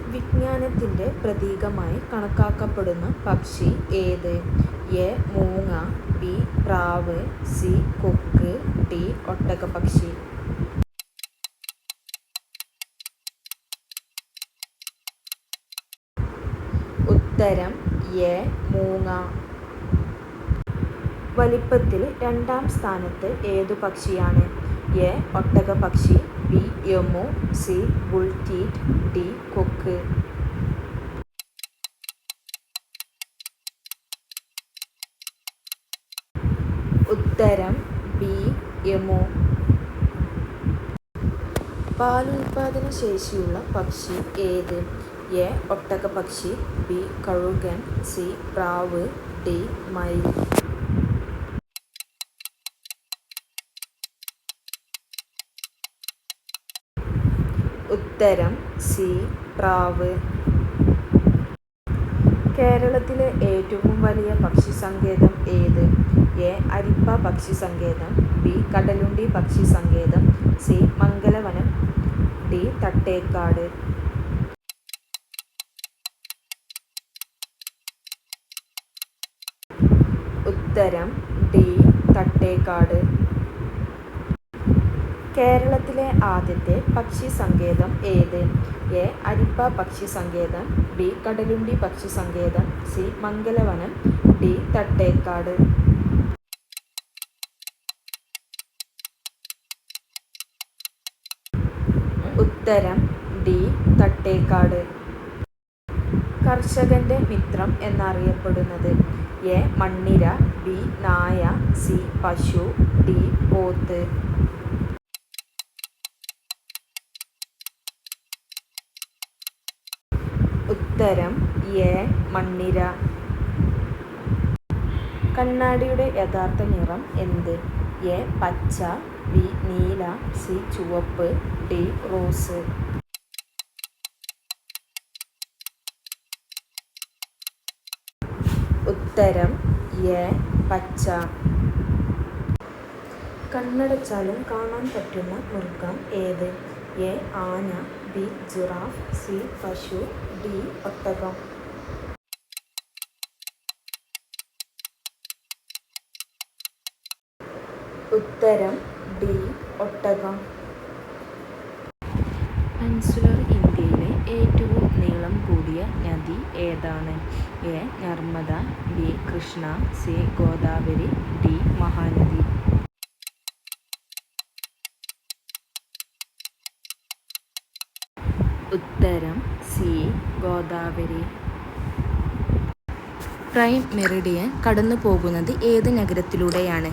വിജ്ഞാനത്തിൻ്റെ പ്രതീകമായി കണക്കാക്കപ്പെടുന്ന പക്ഷി ഏത്? എ. മൂങ്ങ, ബി. പ്രാവ്, സി. കൊക്ക്, ഡി. ഒട്ടകപ്പക്ഷി. ഉത്തരം എ. മൂങ്ങ. വലിപ്പത്തിൽ രണ്ടാം സ്ഥാനത്ത് ഏതു പക്ഷിയാണ്? എ. ഒട്ടകപ്പക്ഷി, ബി. Emu, C. ബുൾടീറ്റ്, ഡി. കൊക്ക്. ഉത്തരം ബി. എമു. പാലുൽപാദന ശേഷിയുള്ള പക്ഷി ഏത്? എ. ഒട്ടകപ്പക്ഷി, ബി. കഴുകൻ, സി. പ്രാവ്, ഡി. മയിൽ. ഉത്തരം സി. പ്രാവ്. കേരളത്തിലെ ഏറ്റവും വലിയ പക്ഷിസങ്കേതം ഏത്? എ. അരിപ്പ പക്ഷിസങ്കേതം, ബി. കടലുണ്ടി പക്ഷിസങ്കേതം, സി. മംഗലവനം, ഡി. തട്ടേക്കാട്. ഉത്തരം ഡി. തട്ടേക്കാട്. കേരളത്തിലെ ആദ്യത്തെ പക്ഷിസങ്കേതം ഏത്? എ. അരിപ്പ പക്ഷിസങ്കേതം, ബി. കടലുണ്ടി പക്ഷിസങ്കേതം, സി. മംഗലവനം, ഡി. തട്ടേക്കാട്. ഉത്തരം ഡി. തട്ടേക്കാട്. കർഷകന്റെ മിത്രം എന്നറിയപ്പെടുന്നത്? എ. മണ്ണിര, ബി. നായ, സി. പശു, ഡി. പോത്ത്. ഉത്തരം എ. മണ്ണിര. കണ്ണാടിയുടെ യഥാർത്ഥ നിറം എന്ത്? എ. പച്ച, ബി. നീല, സി. ചുവപ്പ്, ഡി. റോസ്. ഉത്തരം എ. പച്ച. കണ്ണടച്ചാലും കാണാൻ പറ്റുന്ന മൃഗം ഏത്? എ. ആന, ബി. Giraffe, C. പശു, ഡി. ഒട്ടകം. ഉത്തരം ഡി. ഒട്ടകം. പെനിൻസുലർ ഇന്ത്യയിലെ ഏറ്റവും നീളം കൂടിയ നദി ഏതാണ്? A. Narmada, B. Krishna, C. Godavari, D. Mahanadi. ഉത്തരം സി. ഗോദാവരി. പ്രൈം മെറിഡിയൻ കടന്നു പോകുന്നത് ഏത് നഗരത്തിലൂടെയാണ്?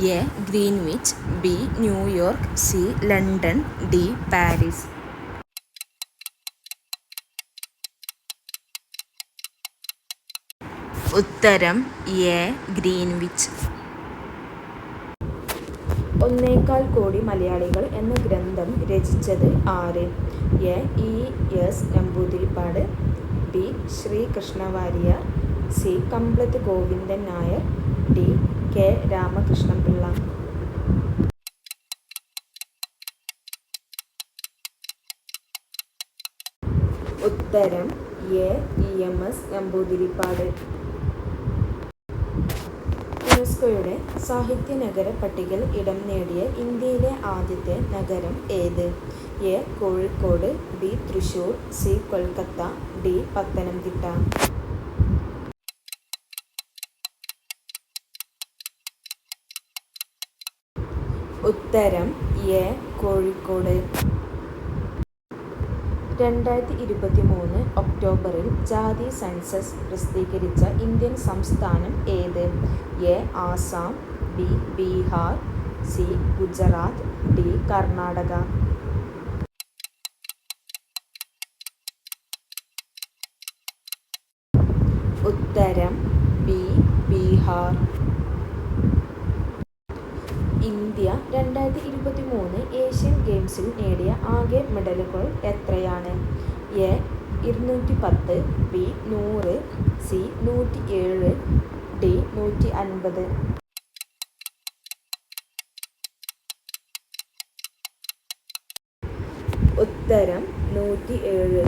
A. Greenwich, B. New York, C. London, D. Paris. ഉത്തരം എ. ഗ്രീൻവിച്ച്. 1.25 കോടി മലയാളികൾ എന്ന ഗ്രന്ഥം രചിച്ചത് ആര്? A. E. S. Namboodiripad, B. Sreekrishna Variar, C. Kamplath Govindan Nair, D. K. Ramakrishnapillai. ഉത്തരം A. E. M. S. Namboodiripad. യുനെസ്കോയുടെ സാഹിത്യ നഗര പട്ടികയിൽ ഇടം നേടിയ ഇന്ത്യയിലെ ആദ്യത്തെ നഗരം ഏത്? A. Kozhikode, B. Thrissur, C. Kolkata, D. Pathanamthitta. ഉത്തരം എ. കോഴിക്കോട്. 2023 ഒക്ടോബറിൽ ജാതി സെൻസസ് പ്രസിദ്ധീകരിച്ച ഇന്ത്യൻ സംസ്ഥാനം ഏത്? A. Assam, B. Bihar, C. Gujarat, D. Karnataka. ഉത്തരം ബി. ബീഹാർ. ഇന്ത്യ 2023 ഏഷ്യൻ ഗെയിംസിൽ നേടിയ ആകെ മെഡലുകൾ എത്രയാണ്? എ. 210, ബി. 100, സി. 107, ഡി. 150. ഉത്തരം 107.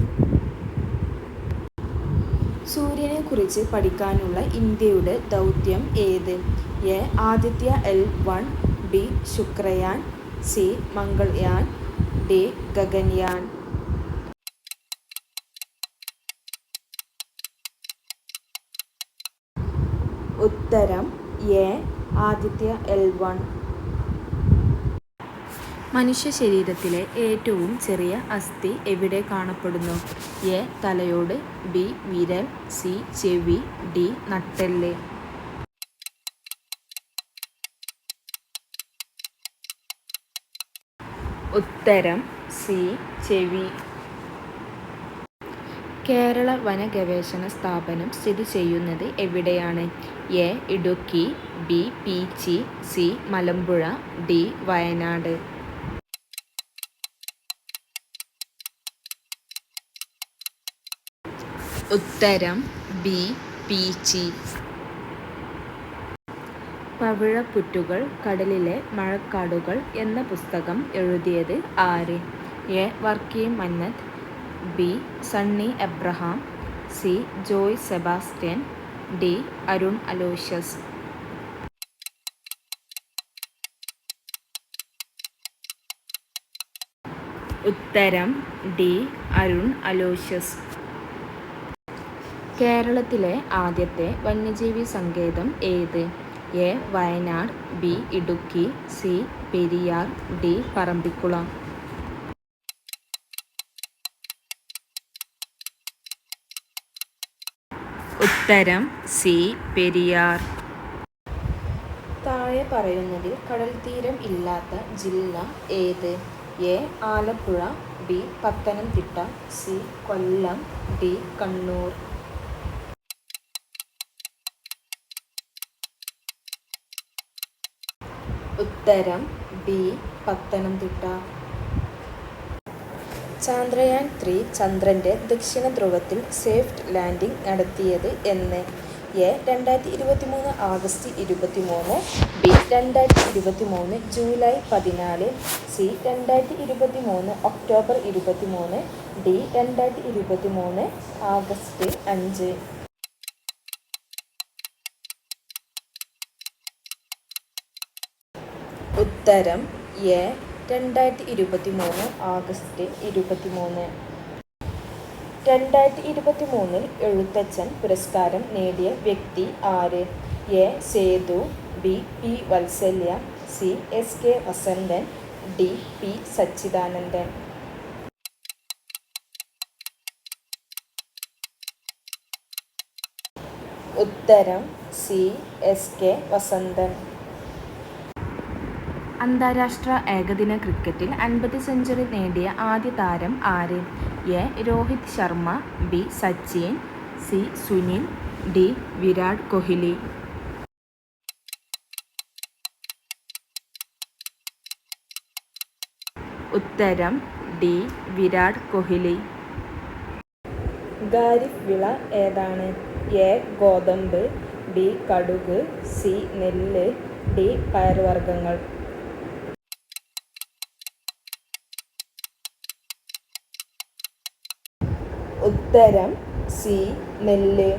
സൂര്യനെക്കുറിച്ച് പഠിക്കാനുള്ള ഇന്ത്യയുടെ ദൗത്യം ഏത്? A. Aditya L1, B. Shukrayaan, C. Mangalyaan, D. Gaganyaan. ഉത്തരം എ. ആദിത്യ-L1. മനുഷ്യ ശരീരത്തിലെ ഏറ്റവും ചെറിയ അസ്ഥി എവിടെ കാണപ്പെടുന്നു? എ. തലയോട്, ബി. വിരൽ, സി. ചെവി, ഡി. നട്ടെല്ല്. ഉത്തരം സി. ചെവി. കേരള വന ഗവേഷണ സ്ഥാപനം സ്ഥിതി ചെയ്യുന്നത് എവിടെയാണ്? A. Idukki, B. Peechi, C. Malampuzha, D. Wayanad. ഉത്തരം ബി. പീച്ചി. പവിഴപ്പുറ്റുകൾ, കടലിലെ മഴക്കാടുകൾ എന്ന പുസ്തകം എഴുതിയത് ആര്? A. Varkey Mannath, B. Sunny Abraham, C. Joy Sebastian, D. Arun Aloysius. ഉത്തരം ഡി. അരുൺ അലോഷ്യസ്. കേരളത്തിലെ ആദ്യത്തെ വന്യജീവി സങ്കേതം ഏത്? A. Wayanad, B. Idukki, C. Periyar, D. Parambikulam. ഉത്തരം സി. പെരിയാർ. താഴെ പറയുന്നതിൽ കടൽത്തീരം ഇല്ലാത്ത ജില്ല ഏത്? A. Alappuzha, B. Pathanamthitta, C. Kollam, D. Kannur. ഉത്തരം ബി. പത്തനംതിട്ട. ചന്ദ്രയാൻ-3 ചന്ദ്രൻ്റെ ദക്ഷിണ ധ്രുവത്തിൽ സേഫ്റ്റ് ലാൻഡിംഗ് നടത്തിയത് എന്ന്? A. 2023 August 23, B. 2023 July 14, C. 2023 October 23, D. 2023 August 5. ഉത്തരം എ. 2023 ആഗസ്റ്റ് 23. 2023 എഴുത്തച്ഛൻ പുരസ്കാരം നേടിയ വ്യക്തി ആര്? A. Sethu, B. P. Vatsalya, C. S. K. Vasanthan, D. P. Sachidanandan. ഉത്തരം സി. എസ്. കെ. വസന്തൻ. അന്താരാഷ്ട്ര ഏകദിന ക്രിക്കറ്റിൽ 50 സെഞ്ചുറി നേടിയ ആദ്യ താരം ആര്? A. Rohit Sharma, B. Sachin, C. Sunil, D. Virat Kohli. ഉത്തരം ഡി. വിരാട് കോഹ്ലി. ഖാരിഫ് വിള ഏതാണ്? എ. ഗോതമ്പ്, ബി. കടുക്, സി. നെല്ല്, ഡി. പയർവർഗ്ഗങ്ങൾ. ഉത്തരം സി. നെല്ല്.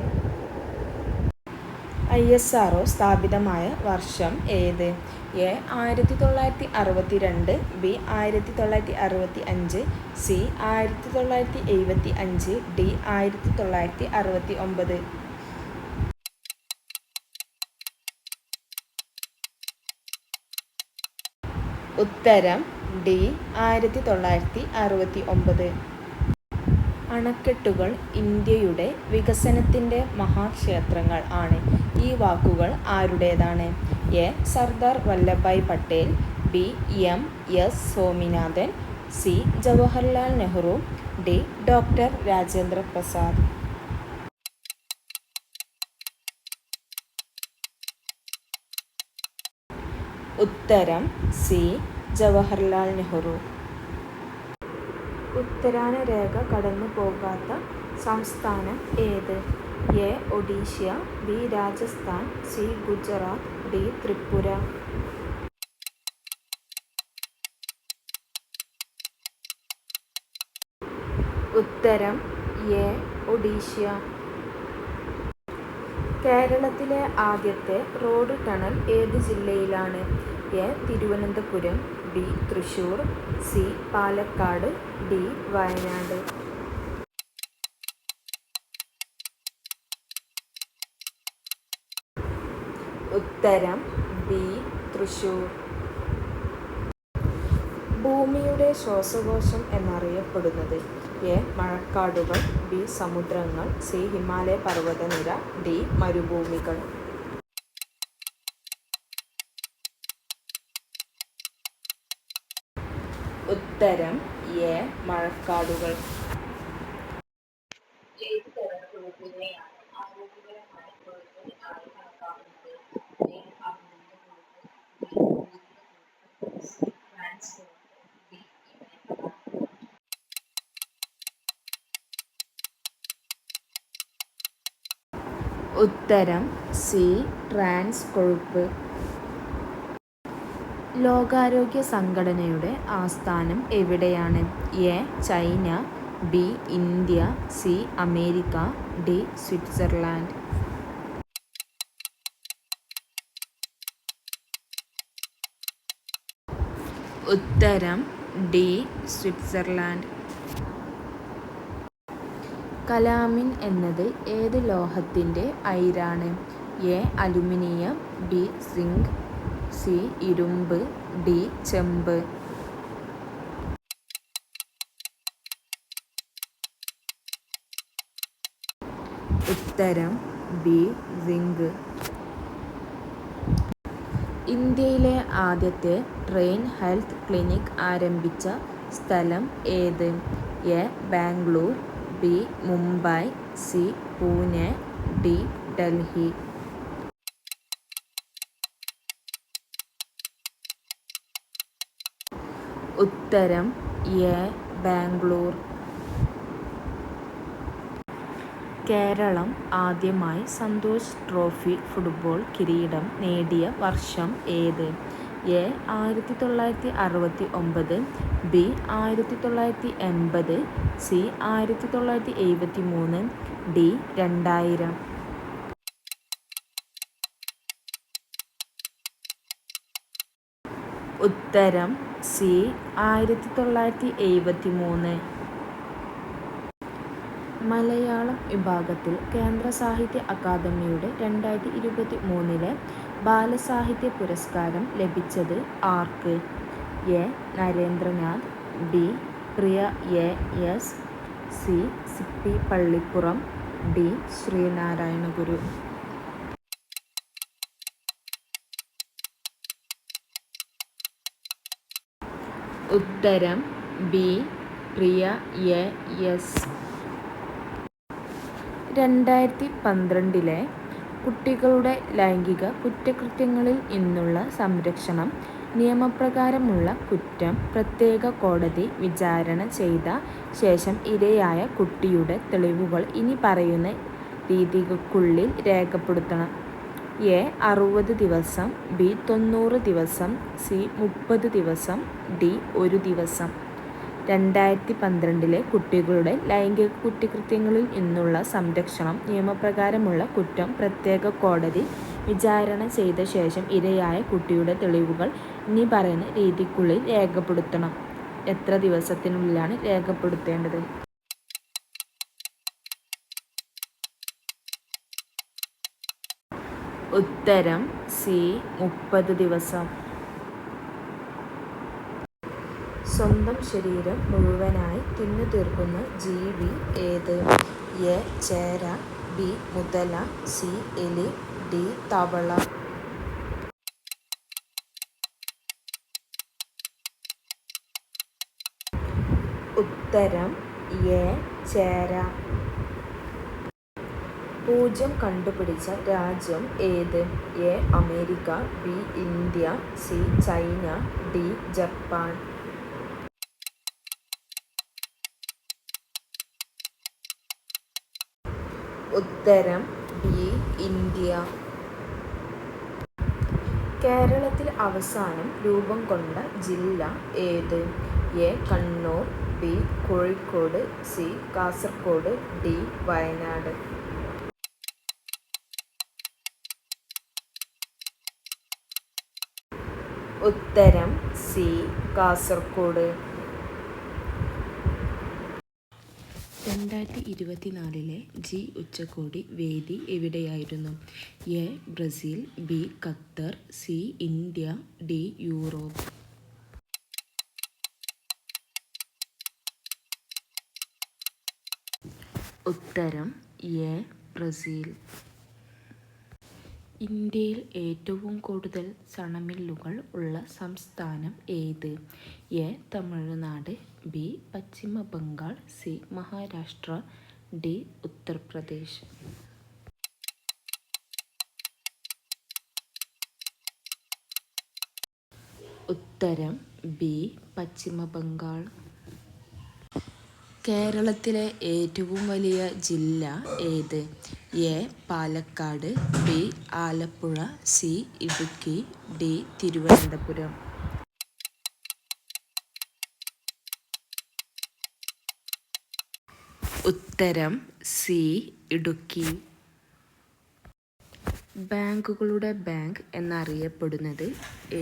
ISRO സ്ഥാപിതമായ വർഷം ഏത്? എ. 1962, ബി. 1965, സി. 1975, ഡി. 1969. ഉത്തരം ഡി. 1969. അണക്കെട്ടുകൾ ഇന്ത്യയുടെ വികസനത്തിൻ്റെ മഹാക്ഷേത്രങ്ങൾ ആണ്. ഈ വാക്കുകൾ ആരുടേതാണ്? A. Sardar Vallabhbhai Patel, B. M. S. Swaminathan, C. Jawaharlal Nehru, D. Doctor Rajendra Prasad. ഉത്തരം സി. ജവഹർലാൽ നെഹ്റു. ഉത്തരാന രേഖ കടന്നു പോകാത്ത സംസ്ഥാനം ഏത്? A. Odisha, B. Rajasthan, C. Gujarat, D. Tripura. ഉത്തരം എ. ഒഡീഷ. കേരളത്തിലെ ആദ്യത്തെ റോഡ് ടണൽ ഏത് ജില്ലയിലാണ്? A. Thiruvananthapuram, B. Thrissur, C. Palakkad, D. Wayanad. ഉത്തരം ബി. തൃശൂർ. ഭൂമിയുടെ ശ്വാസകോശം എന്നറിയപ്പെടുന്നത്? എ. മഴക്കാടുകൾ, ബി. സമുദ്രങ്ങൾ, സി. ഹിമാലയ പർവ്വതനിര, ഡി. മരുഭൂമികൾ. ഉത്തരം എ. മഴക്കാടുകൾ. ഏത് തരം കൊഴുപ്പിനെയാണ് ആരോഗ്യകരമായ കൊഴുപ്പ് ആയി കണക്കാക്കുന്നത്? എ. അമിനോ കൊഴുപ്പ്, ബി. കൊഴുപ്പ്, സി. ട്രാൻസ് കൊഴുപ്പ്, ഡി. ഇവയുടെ പദാർത്ഥങ്ങൾ. ഉത്തരം സി. ട്രാൻസ് കൊഴുപ്പ്. ലോകാരോഗ്യ സംഘടനയുടെ ആസ്ഥാനം എവിടെയാണ്? A. China, B. India, C. America, D. Switzerland. ഉത്തരം ഡി. സ്വിറ്റ്സർലാൻഡ്. കലാമിൻ എന്നത് ഏത് ലോഹത്തിന്റെ അയിരാണ്? A. Aluminium, B. Zinc, C. ഇരുമ്പ്, ഡി. ചെമ്പ്. ഉത്തരം ബി. സിങ്ക്. ഇന്ത്യയിലെ ആദ്യത്തെ ട്രെയിൻ ഹെൽത്ത് ക്ലിനിക് ആരംഭിച്ച സ്ഥലം ഏത്? A. Bangalore, B. Mumbai, C. Pune, D. Delhi. ഉത്തരം എ. ബാംഗ്ലൂർ. കേരളം ആദ്യമായി സന്തോഷ് ട്രോഫി ഫുട്ബോൾ കിരീടം നേടിയ വർഷം ഏത്? എ. 1969, ബി. 1980, സി. 1973, ഡി. 2000. ഉത്തരം സി. 1973. മലയാളം വിഭാഗത്തിൽ കേന്ദ്ര സാഹിത്യ അക്കാദമിയുടെ 2023 ബാലസാഹിത്യ പുരസ്കാരം ലഭിച്ചത് ആർക്ക്? A. Narendranath, B. Priya A. S, C. Sippy Pallippuram, D. Sreenarayana Guru. ഉത്തരം ബി. പ്രിയ എ. എസ്. 2012 കുട്ടികളുടെ ലൈംഗിക കുറ്റകൃത്യങ്ങളിൽ നിന്നുള്ള സംരക്ഷണം നിയമപ്രകാരമുള്ള കുറ്റം പ്രത്യേക കോടതി വിചാരണ ചെയ്ത ശേഷം ഇരയായ കുട്ടിയുടെ തെളിവുകൾ ഇനിപ്പറയുന്ന രീതികൾക്കുള്ളിൽ രേഖപ്പെടുത്തണം. എ. 60 ദിവസം, ബി. 90 ദിവസം, സി. 30 ദിവസം, ഡി. 1 ദിവസം. 2012 കുട്ടികളുടെ ലൈംഗിക കുറ്റകൃത്യങ്ങളിൽ നിന്നുള്ള സംരക്ഷണം നിയമപ്രകാരമുള്ള കുറ്റം പ്രത്യേക കോടതി വിചാരണ ചെയ്ത ശേഷം ഇരയായ കുട്ടിയുടെ തെളിവുകൾ ഇനിപ്പറയുന്ന രീതിക്കുള്ളിൽ രേഖപ്പെടുത്തണം. എത്ര ദിവസത്തിനുള്ളിലാണ് രേഖപ്പെടുത്തേണ്ടത്? ഉത്തരം സി. 30 ദിവസം. സ്വന്തം ശരീരം മുഴുവനായി തിന്നു തീർക്കുന്ന ജീവി ഏത്? എ. Chera, B. മുതല, സി. എലി, ഡി. തവള. ഉത്തരം എ. ചേര. പൂജ്യം കണ്ടുപിടിച്ച രാജ്യം ഏത്? A. America, B. India, C. China, D. Japan. ഉത്തരം ബി. ഇന്ത്യ. കേരളത്തിൽ അവസാനം രൂപം കൊണ്ട ജില്ല ഏത്? A. Kannur, B. Kozhikode, C. Kasaragod, D. Wayanad. ഉത്തരം സി കാസർഗോഡ്. 2024 ജി ഉച്ചകോടി വേദി എവിടെയായിരുന്നു? A Brazil, B Qatar, C India, D Europe. ഉത്തരം എ ബ്രസീൽ. ഇന്ത്യയിൽ ഏറ്റവും കൂടുതൽ സണമില്ലുകൾ ഉള്ള സംസ്ഥാനം ഏത്? A Tamil Nadu, B Paschim Bengal, C Maharashtra, D Uttar Pradesh. ഉത്തരം ബി പശ്ചിമ ബംഗാൾ. കേരളത്തിലെ ഏറ്റവും വലിയ ജില്ല ഏത്? A Palakkad, B Alappuzha, C Idukki, D Thiruvananthapuram. ഉത്തരം സി ഇടുക്കി. ബാങ്കുകളുടെ ബാങ്ക് എന്നറിയപ്പെടുന്നത്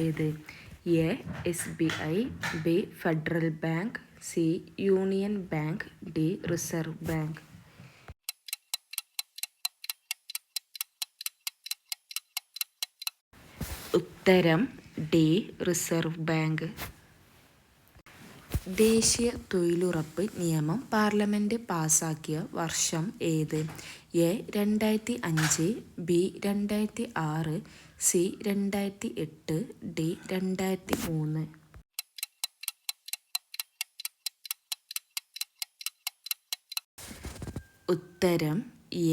ഏത്? A SBI, B federal bank, C union bank, D reserve bank. ഉത്തരം ഡി റിസർവ് ബാങ്ക്. ദേശീയ തൊഴിലുറപ്പ് നിയമം പാർലമെന്റ് പാസാക്കിയ വർഷം ഏത്? A 2005, B 2006, C 2008, D 2003. ഉത്തരം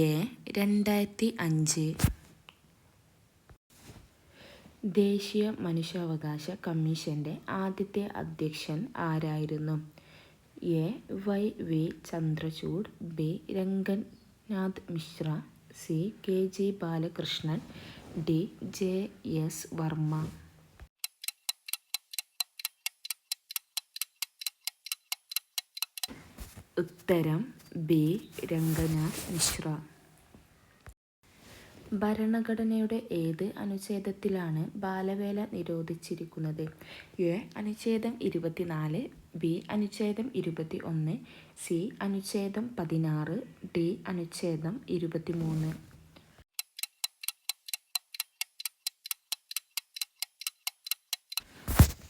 എ 2005. ദേശീയ മനുഷ്യാവകാശ കമ്മീഷന്റെ ആദ്യത്തെ അധ്യക്ഷൻ ആരായിരുന്നു? A YV Chandrachud, B Ranganath Mishra, C KG Balakrishnan, D JS Varma. ഉത്തരം ബി രംഗനാഥ് മിശ്ര. ഭരണഘടനയുടെ ഏത് അനുച്ഛേദത്തിലാണ് ബാലവേല നിരോധിച്ചിരിക്കുന്നത്? എ അനുച്ഛേദം 24, ബി അനുച്ഛേദം 21, സി അനുച്ഛേദം 16, ഡി അനുച്ഛേദം 23.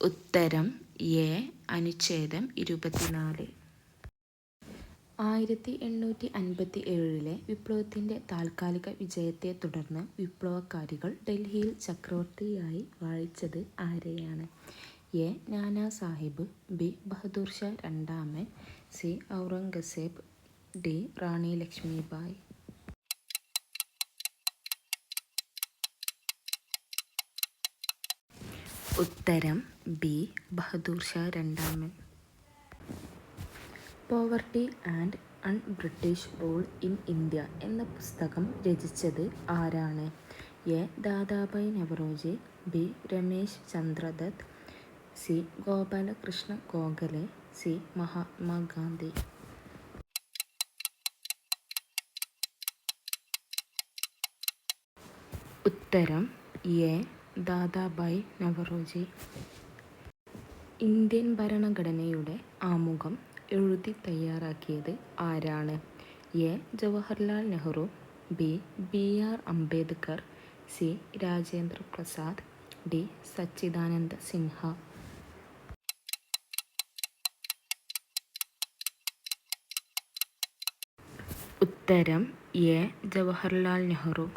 ഉത്തരം എ അനുച്ഛേദം 24. 1857 വിപ്ലവത്തിന്റെ താൽക്കാലിക വിജയത്തെ തുടർന്ന് വിപ്ലവകാരികൾ ഡൽഹിയിൽ ചക്രവർത്തിയായി വാഴിച്ചത് ആരെയാണ്? എ നാനാ സാഹിബ്, ബി ബഹദൂർ ഷാ രണ്ടാമൻ, സി ഔറംഗസേബ്, ഡി റാണി ലക്ഷ്മിബായി. ഉത്തരം ബി ബഹദൂർ ഷാ രണ്ടാമൻ. Poverty and British rule in India എന്ന പുസ്തകം രചിച്ചത് ആരാണ്? A Dadabhai Naoroji, B Ramesh Chandra Dutt, C Gopalakrishna Gokhale, C Mahatma Gandhi. ഉത്തരം എ ദാദാഭായ് നവറോജി. ഇന്ത്യൻ ഭരണഘടനയുടെ ആമുഖം എഴുതി തയ്യാറാക്കിയത് ആരാണ്? A Jawaharlal Nehru, B BR Ambedkar, C Rajendra Prasad, D Sachchidananda Sinha. ഉത്തരം എ ജവഹർലാൽ നെഹ്റു.